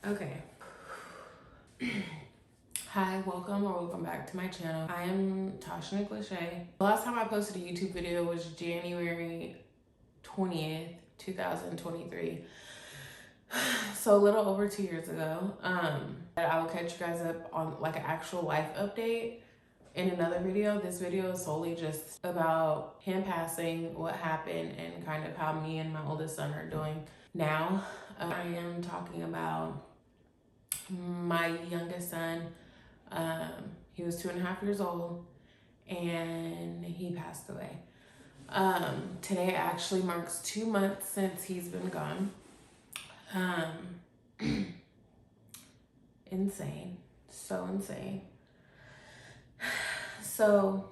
Okay. Hi, welcome back to my channel. I am Tasha Nickleshay. The last time I posted a YouTube video was January 20th, 2023. So a little over 2 years ago. I will catch you guys up on like an actual life update in another video. This video is solely just about him passing, what happened, and kind of how me and my oldest son are doing now. I am talking about my youngest son. He was 2.5 years old and he passed away. Today actually marks 2 months since he's been gone. Insane. So insane. So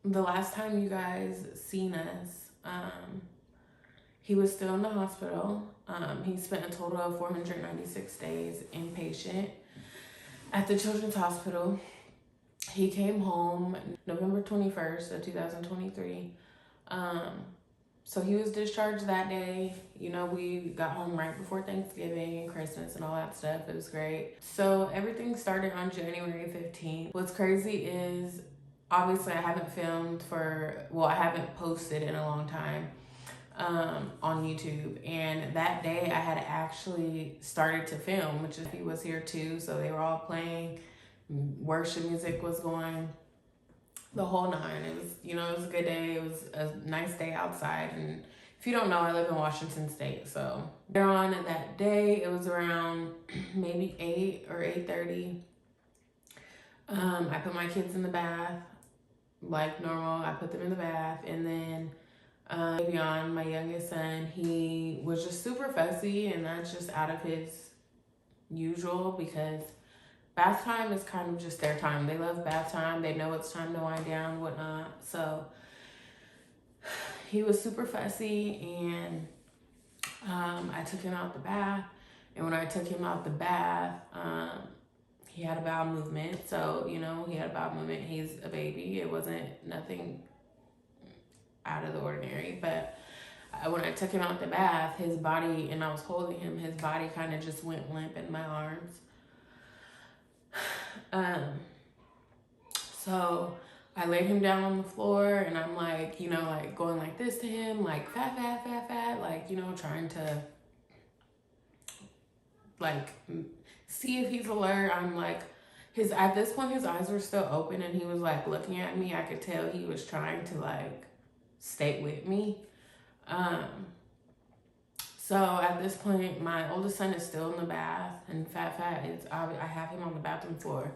the last time you guys seen us, he was still in the hospital. He spent a total of 496 days inpatient at the Children's Hospital. He came home November 21st of 2023. So he was discharged that day. You know, we got home right before Thanksgiving and Christmas and all that stuff. It was great. So everything started on January 15th. What's crazy is, obviously I haven't filmed I haven't posted in a long time on YouTube, and that day I had actually started to film, which is, he was here too, so they were all playing, worship music was going, the whole nine. It was, it was a good day. It was a nice day outside, and if you don't know, I live in Washington State, so later on that day, it was around maybe 8 or 8:30. I put my kids in the bath like normal. I put them in the bath, and then Beyond, my youngest son, he was just super fussy, and that's just out of his usual, because bath time is kind of just their time. They love bath time. They know it's time to wind down, whatnot. So he was super fussy, and I took him out the bath. And when I took him out the bath, he had a bowel movement. So, he had a bowel movement. He's a baby. It wasn't nothing out of the ordinary, but when I took him out the bath, his body, and I was holding him, his body kind of just went limp in my arms. So I laid him down on the floor, and I'm like, going like this to him, like fat, like, trying to like see if he's alert. I'm like, at this point his eyes were still open, and he was like looking at me. I could tell he was trying to like stay with me. So at this point, my oldest son is still in the bath, and Fat is, I have him on the bathroom floor.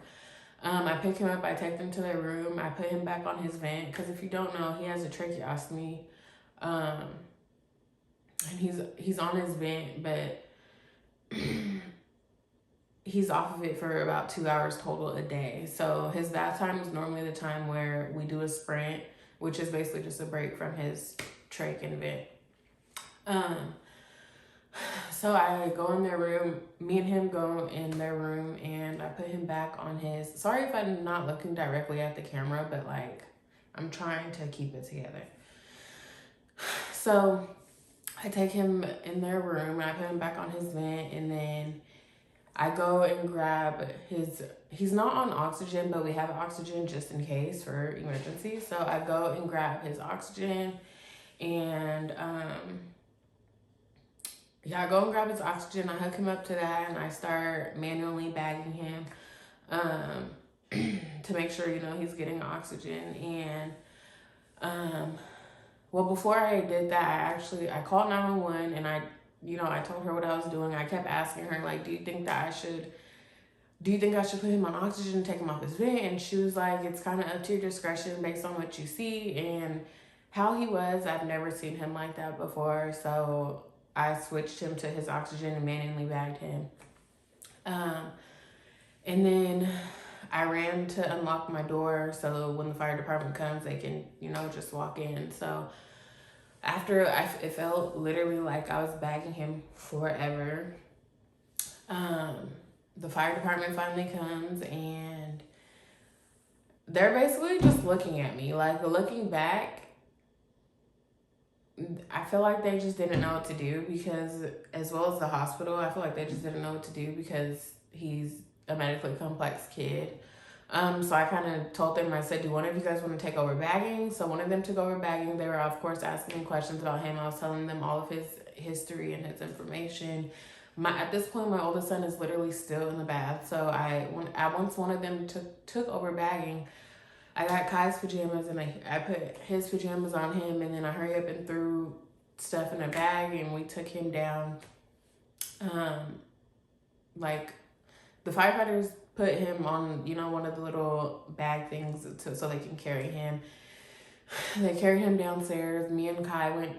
I pick him up, I take him to their room, I put him back on his vent, because if you don't know, he has a tracheostomy, and he's on his vent, but he's off of it for about 2 hours total a day. So his bath time is normally the time where we do a sprint, which is basically just a break from his trach and vent. So I go in their room, me and him go in their room, and I put him back on his, sorry if I'm not looking directly at the camera, but like, I'm trying to keep it together. So I take him in their room, and I put him back on his vent, and then I go and grab he's not on oxygen, but we have oxygen just in case for emergency. So I go and grab his oxygen, and I go and grab his oxygen. I hook him up to that, and I start manually bagging him to make sure, he's getting oxygen. And before I did that, I called 911, and I told her what I was doing. I kept asking her, like, do you think I should put him on oxygen and take him off his vent? And she was like, it's kind of up to your discretion based on what you see. And how he was, I've never seen him like that before. So I switched him to his oxygen and manually bagged him. And then I ran to unlock my door, so when the fire department comes, they can, just walk in. So after it felt literally like I was bagging him forever. The fire department finally comes, and they're basically just looking at me. Like, looking back, I feel like they just didn't know what to do because, as well as the hospital, I feel like they just didn't know what to do because he's a medically complex kid. So I kind of told them, I said, do one of you guys want to take over bagging? So one of them took over bagging. They were, of course, asking me questions about him. I was telling them all of his history and his information. At this point, my oldest son is literally still in the bath. So once one of them took over bagging, I got Kai's pajamas and I put his pajamas on him, and then I hurry up and threw stuff in a bag, and we took him down. Like the firefighters put him on, one of the little bag things so they can carry him. They carried him downstairs. Me and Kai went,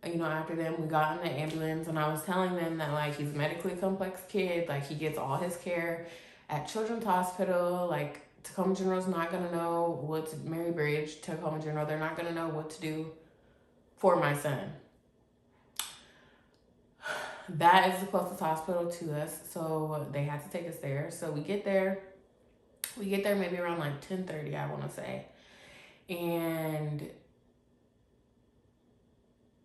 after them. We got in the ambulance, and I was telling them that, like, he's a medically complex kid. Like, he gets all his care at Children's Hospital. Like, Tacoma General's not going to know what to, Mary Bridge, Tacoma General, they're not going to know what to do for my son. That is the closest hospital to us, so they had to take us there. So we get there maybe around like 10:30, I want to say. And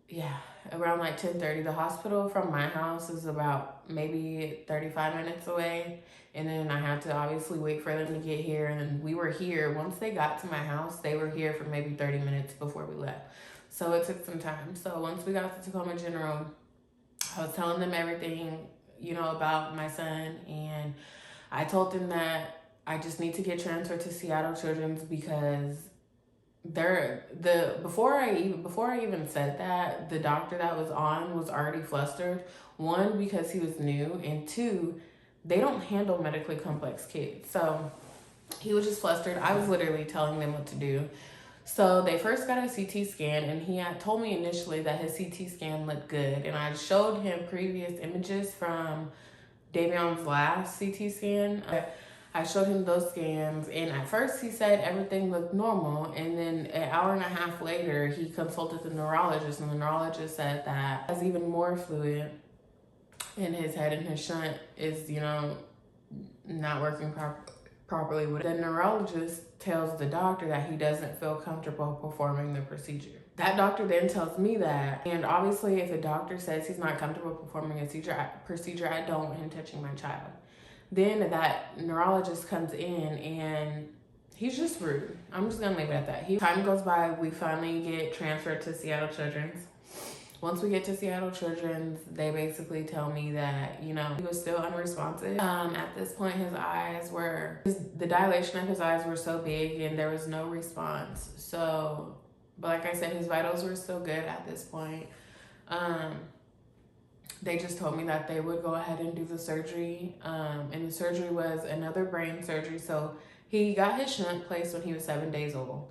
yeah, around like 10:30. The hospital from my house is about maybe 35 minutes away. And then I had to obviously wait for them to get here. And then we were here. Once they got to my house, they were here for maybe 30 minutes before we left. So it took some time. So once we got to Tacoma General, I was telling them everything, about my son. And I told them that I just need to get transferred to Seattle Children's because before I even said that, the doctor that was on was already flustered. One, because he was new, and two, they don't handle medically complex kids. So he was just flustered. I was literally telling them what to do. So they first got a CT scan, and he had told me initially that his CT scan looked good. And I showed him previous images from Davion's last CT scan. I showed him those scans, and at first he said everything looked normal, and then an hour and a half later he consulted the neurologist, and the neurologist said that he has even more fluid in his head, and his shunt is, not working properly. The neurologist tells the doctor that he doesn't feel comfortable performing the procedure. That doctor then tells me that, and obviously if a doctor says he's not comfortable performing a procedure, I don't want him touching my child. Then that neurologist comes in, and he's just rude. I'm just gonna leave it at that. Time goes by, we finally get transferred to Seattle Children's. Once we get to Seattle Children's, they basically tell me that, he was still unresponsive. At this point, the dilation of his eyes were so big, and there was no response. So, but like I said, his vitals were still good at this point. They just told me that they would go ahead and do the surgery. And the surgery was another brain surgery. So he got his shunt placed when he was 7 days old,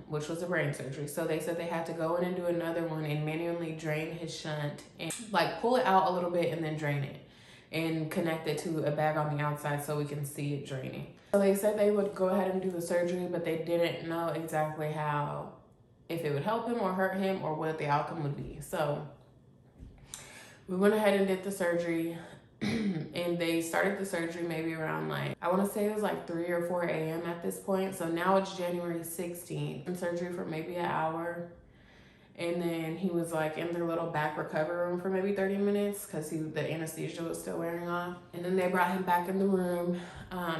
which was a brain surgery. So they said they had to go in and do another one and manually drain his shunt and pull it out a little bit and then drain it and connect it to a bag on the outside so we can see it draining. So they said they would go ahead and do the surgery, but they didn't know exactly how, if it would help him or hurt him or what the outcome would be. So we went ahead and did the surgery, and they started the surgery maybe around I want to say it was 3 or 4 a.m. at this point. So now it's January 16th. In surgery for maybe an hour. And then he was in their little back recovery room for maybe 30 minutes because the anesthesia was still wearing off. And then they brought him back in the room.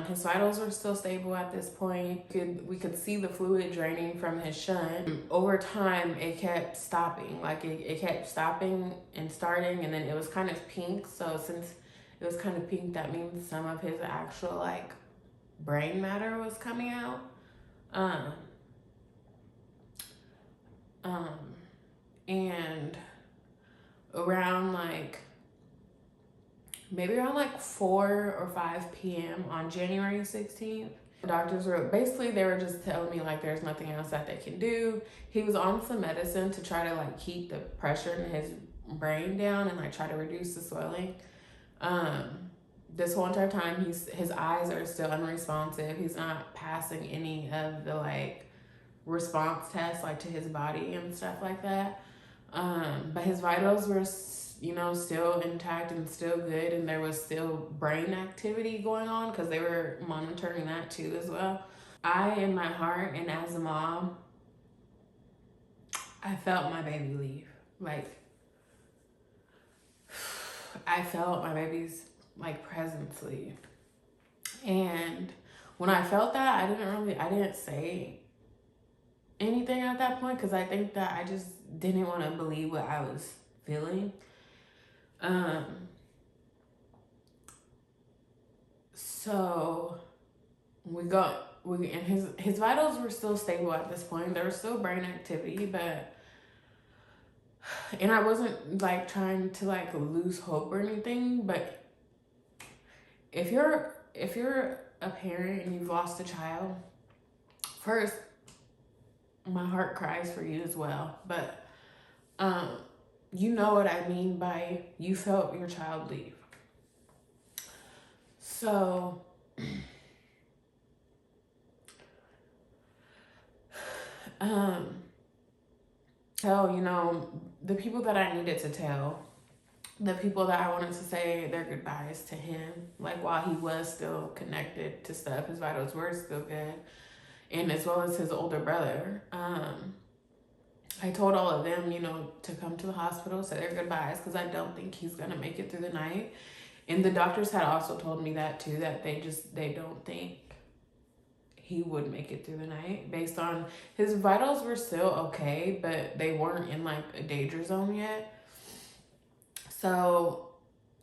His vitals were still stable at this point. We could see the fluid draining from his shunt. Over time, it kept stopping. It kept stopping and starting, and then it was kind of pink. So since it was kind of pink, that means some of his actual brain matter was coming out. And around maybe around 4 or 5 p.m. on January 16th, the doctors they were just telling me there's nothing else that they can do. He was on some medicine to try to keep the pressure in his brain down and try to reduce the swelling. This whole entire time his eyes are still unresponsive. He's not passing any of the response tests to his body and stuff like that. But his vitals were, still intact and still good, and there was still brain activity going on because they were monitoring that too as well. I, in my heart and as a mom, I felt my baby leave. Like, I felt my baby's like presence leave. And when I felt that, I didn't say anything at that point because I think that I just didn't want to believe what I was feeling. So and his vitals were still stable at this point. There was still brain activity, but and I wasn't like trying to like lose hope or anything, but if you're a parent and you've lost a child, first my heart cries for you as well. But you know what I mean by you felt your child leave. So tell, you know, the people that I needed to tell, the people that I wanted to say their goodbyes to him, like while he was still connected to stuff, his vitals were still good, and as well as his older brother. I told all of them, you know, to come to the hospital, say their goodbyes, because I don't think he's gonna make it through the night. And the doctors had also told me that too, that they don't think he would make it through the night based on his vitals were still okay, but they weren't in like a danger zone yet. So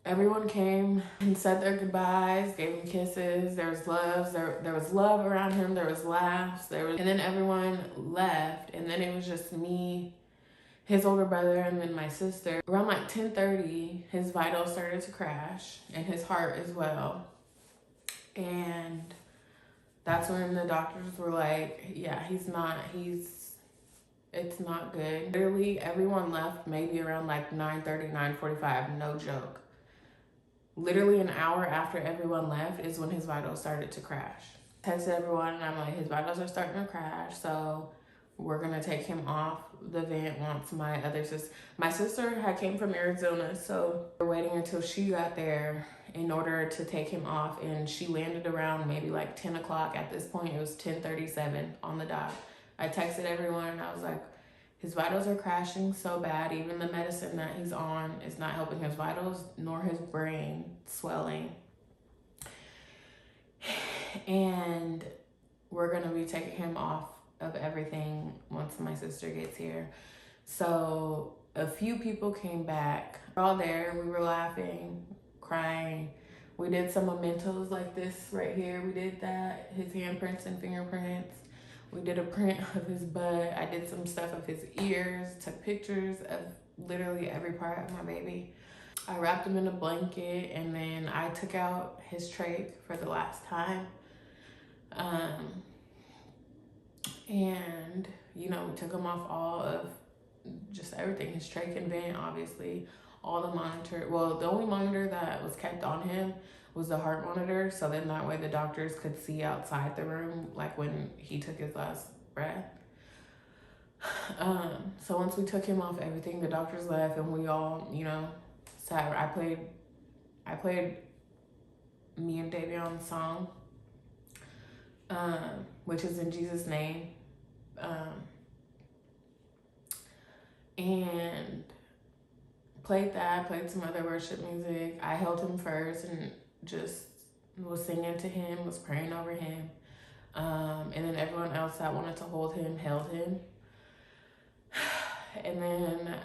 everyone came and said their goodbyes, gave him kisses. There was loves. There was love around him. There was laughs. And then everyone left, and then it was just me, his older brother, and then my sister. Around like 10:30, his vitals started to crash, and his heart as well. And that's when the doctors were like, yeah, it's not good. Literally, everyone left maybe around like 9:30, 9:45, no joke. Literally an hour after everyone left is when his vitals started to crash. I texted everyone and I'm like, his vitals are starting to crash, so we're gonna take him off the vent once my sister had came from Arizona, so we're waiting until she got there in order to take him off, and she landed around maybe like 10 o'clock. At this point, it was 10:37 on the dot. I texted everyone and I was like, his vitals are crashing so bad. Even the medicine that he's on is not helping his vitals nor his brain swelling. And we're gonna be taking him off of everything once my sister gets here. So a few people came back. We're all there. We were laughing, crying. We did some mementos like this right here. We did that, his handprints and fingerprints. We did a print of his butt. I did some stuff of his ears, took pictures of literally every part of my baby. I wrapped him in a blanket, and then I took out his trach for the last time. And, you know, we took him off all of just everything, his trach and vent, obviously, all the monitor. Well, the only monitor that was kept on him was the heart monitor, so then that way the doctors could see outside the room, like when he took his last breath. So once we took him off everything, the doctors left, and we all, you know, sat. I played me and Davion's song, which is In Jesus' Name, and played some other worship music. I held him first and just was singing to him, was praying over him. And then everyone else that wanted to hold him held him. And then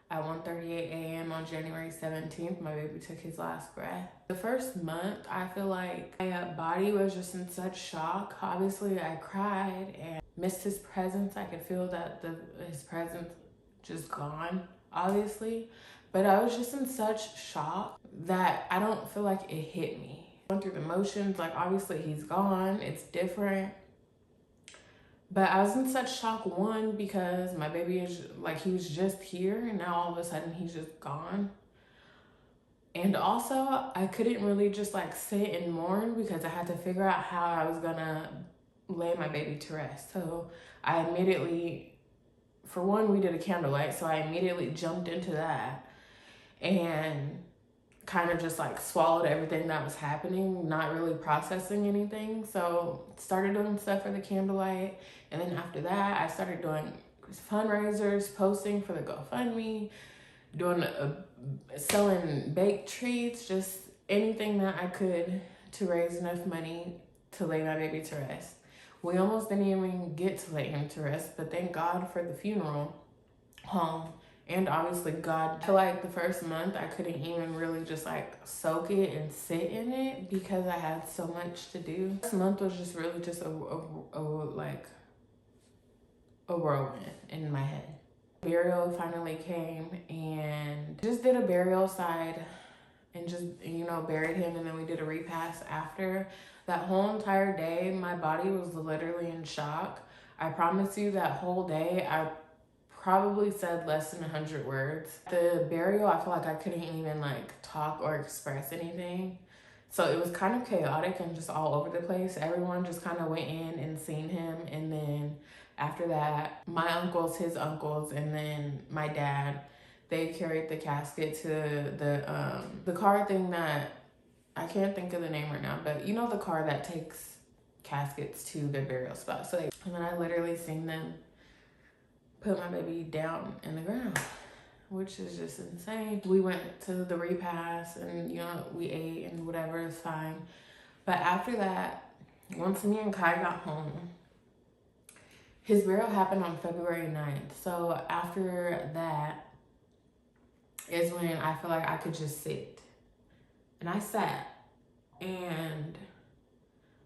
at 1:38 a.m. on January 17th, my baby took his last breath. The first month, I feel like my body was just in such shock. Obviously, I cried and missed his presence. I could feel that his presence just gone, obviously. But I was just in such shock that I don't feel like it hit me. Going through the motions, like obviously he's gone, it's different. But I was in such shock, one, because my baby is like, he was just here and now all of a sudden he's just gone. And also I couldn't really just like sit and mourn because I had to figure out how I was gonna lay my baby to rest. So I immediately, for one, we did a candlelight, so I immediately jumped into that. And kind of just like swallowed everything that was happening, not really processing anything. So started doing stuff for the candlelight. And then after that, I started doing fundraisers, posting for the GoFundMe, doing selling baked treats, just anything that I could to raise enough money to lay my baby to rest. We almost didn't even get to lay him to rest, but thank God for the funeral home. And obviously God, I feel like the first month I couldn't even really just like soak it and sit in it because I had so much to do. This month was just really just a whirlwind in my head. Burial finally came and just did a burial side and just, you know, buried him, and then we did a repast after. That whole entire day, my body was literally in shock. I promise you that whole day, I probably said less than 100 words. The burial, I feel like I couldn't even like talk or express anything. So it was kind of chaotic and just all over the place. Everyone just kind of went in and seen him. And then after that, my uncles, his uncles, and then my dad, they carried the casket to the car thing that, I can't think of the name right now, but you know the car that takes caskets to their burial spot. So and then I literally seen them put my baby down in the ground, which is just insane. We went to the repast and, you know, we ate and whatever, is fine. But after that, once me and Kai got home, his burial happened on February 9th. So after that is when I feel like I could just sit. And I sat. And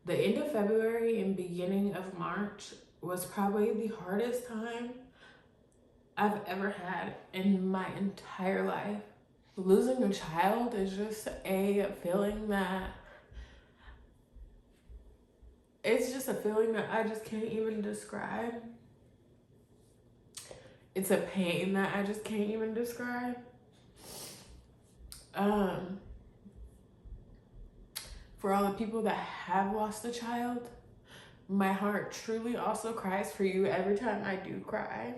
the end of February and beginning of March was probably the hardest time I've ever had in my entire life. Losing a child is just a feeling that, it's just a feeling that I just can't even describe. It's a pain that I just can't even describe. For all the people that have lost a child, my heart truly also cries for you every time I do cry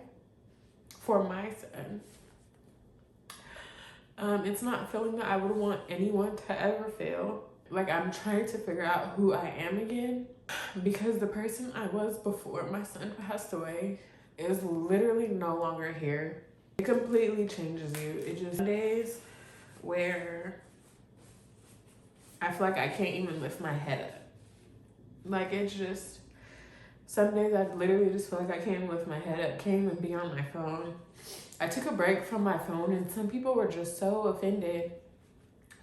for my son. It's not a feeling that I would want anyone to ever feel. Like I'm trying to figure out who I am again, because the person I was before my son passed away is literally no longer here. It completely changes you. It just days where I feel like I can't even lift my head up. Like it's just, some days I literally just feel like I can't even lift my head up, can't even be on my phone. I took a break from my phone and some people were just so offended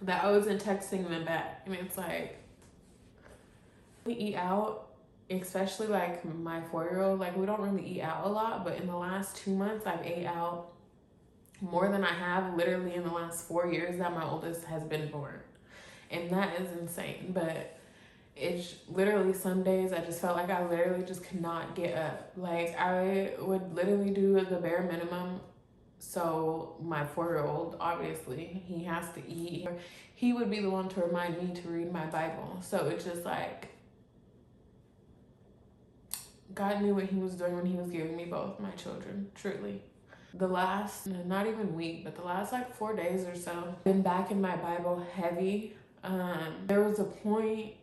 that I wasn't texting them back. And it's like, we eat out, especially like my 4-year-old, like we don't really eat out a lot, but in the last 2 months I've ate out more than I have literally in the last 4 years that my oldest has been born. And that is insane. But it's literally some days I just felt like I literally just could not get up. Like I would literally do the bare minimum. So my 4-year-old, obviously, he has to eat. He would be the one to remind me to read my Bible. So it's just like, God knew what he was doing when he was giving me both my children, truly. The last, not even week, but the last like 4 days or so, been back in my Bible heavy. There was a point,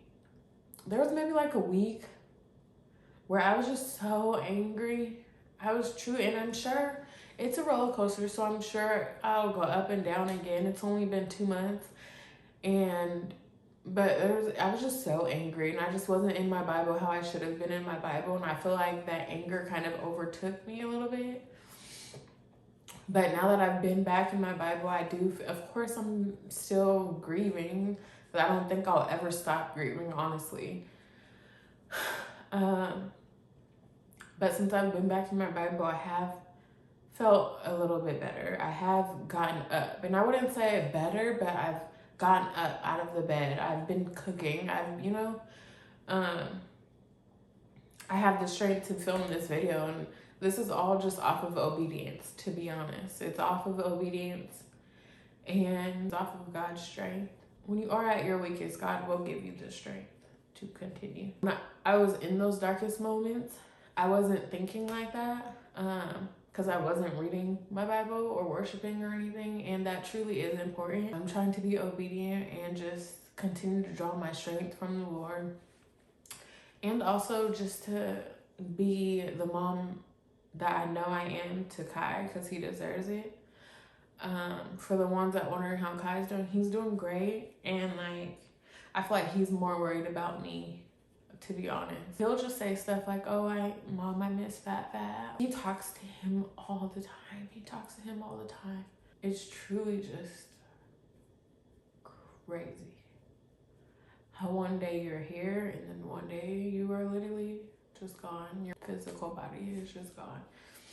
there was maybe like a week where I was just so angry. I was true, and I'm sure it's a roller coaster, so I'm sure I'll go up and down again. It's only been 2 months, but I was just so angry, and I just wasn't in my Bible how I should have been in my Bible, and I feel like that anger kind of overtook me a little bit. But now that I've been back in my Bible, I do, of course, I'm still grieving, but I don't think I'll ever stop grieving, honestly. But since I've been back in my Bible, I have felt a little bit better. I have gotten up, and I wouldn't say better, but I've gotten up out of the bed. I've been cooking. I have the strength to film this video, and this is all just off of obedience, to be honest. It's off of obedience and off of God's strength. When you are at your weakest, God will give you the strength to continue. When I was in those darkest moments, I wasn't thinking like that. because I wasn't reading my Bible or worshiping or anything, and that truly is important. I'm trying to be obedient and just continue to draw my strength from the Lord, and also just to be the mom that I know I am to Kai, because he deserves it. For the ones that wondering how Kai's doing, he's doing great, and like I feel like he's more worried about me, to be honest. He'll just say stuff like, oh, Mom, I miss Fat Fat. He talks to him all the time. He talks to him all the time. It's truly just crazy how one day you're here and then one day you are literally just gone. Your physical body is just gone.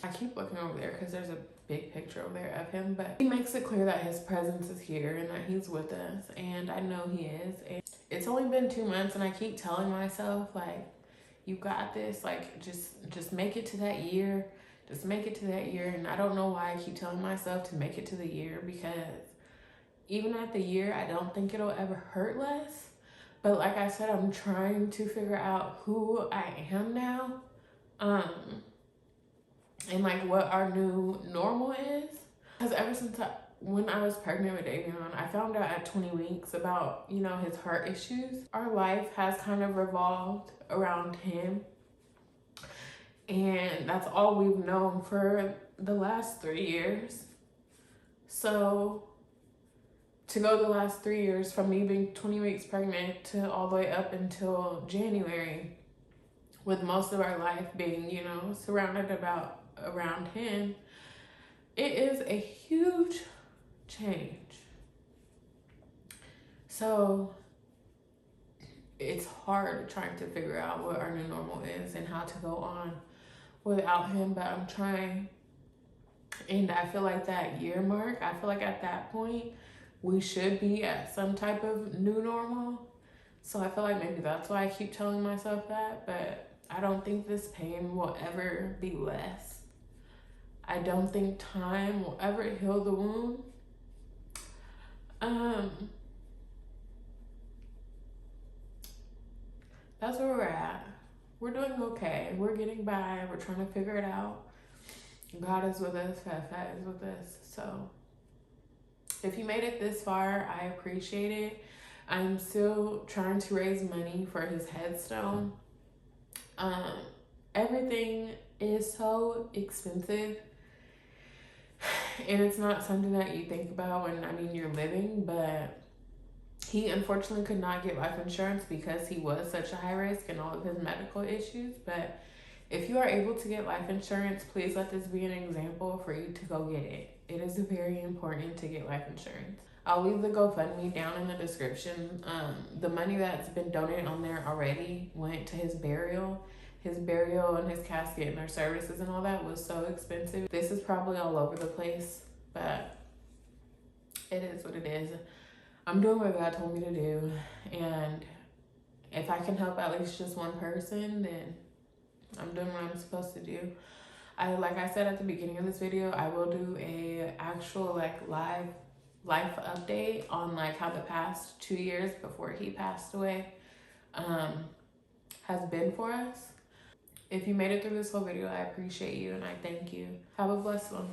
I keep looking over there because there's a big picture over there of him, but he makes it clear that his presence is here and that he's with us, and I know he is. And it's only been 2 months, and I keep telling myself, like, you got this, like, just make it to that year. Just make it to that year. And I don't know why I keep telling myself to make it to the year, because even at the year, I don't think it'll ever hurt less. But like I said, I'm trying to figure out who I am now. And like what our new normal is. Because ever since when I was pregnant with Davion, I found out at 20 weeks about, you know, his heart issues. Our life has kind of revolved around him. And that's all we've known for the last 3 years. So to go the last 3 years from me being 20 weeks pregnant to all the way up until January, with most of our life being, you know, surrounded around him, it is a huge change. So it's hard trying to figure out what our new normal is and how to go on without him, but I'm trying. And I feel like that year mark, I feel like at that point we should be at some type of new normal. So I feel like maybe that's why I keep telling myself that, but I don't think this pain will ever be less. I don't think time will ever heal the wound. That's where we're at. We're doing okay. We're getting by. We're trying to figure it out. God is with us. Fat is with us. So if you made it this far, I appreciate it. I'm still trying to raise money for his headstone. Everything is so expensive, and it's not something that you think about when, I mean, you're living, but he unfortunately could not get life insurance because he was such a high risk and all of his medical issues. But if you are able to get life insurance, please let this be an example for you to go get it. It is very important to get life insurance. I'll leave the GoFundMe down in the description. The money that's been donated on there already went to his burial. His burial and his casket and their services and all that was so expensive. This is probably all over the place, but it is what it is. I'm doing what God told me to do, and if I can help at least just one person, then I'm doing what I'm supposed to do. Like I said at the beginning of this video, I will do a actual like live life update on like how the past 2 years before he passed away has been for us. If you made it through this whole video, I appreciate you and I thank you. Have a blessed one.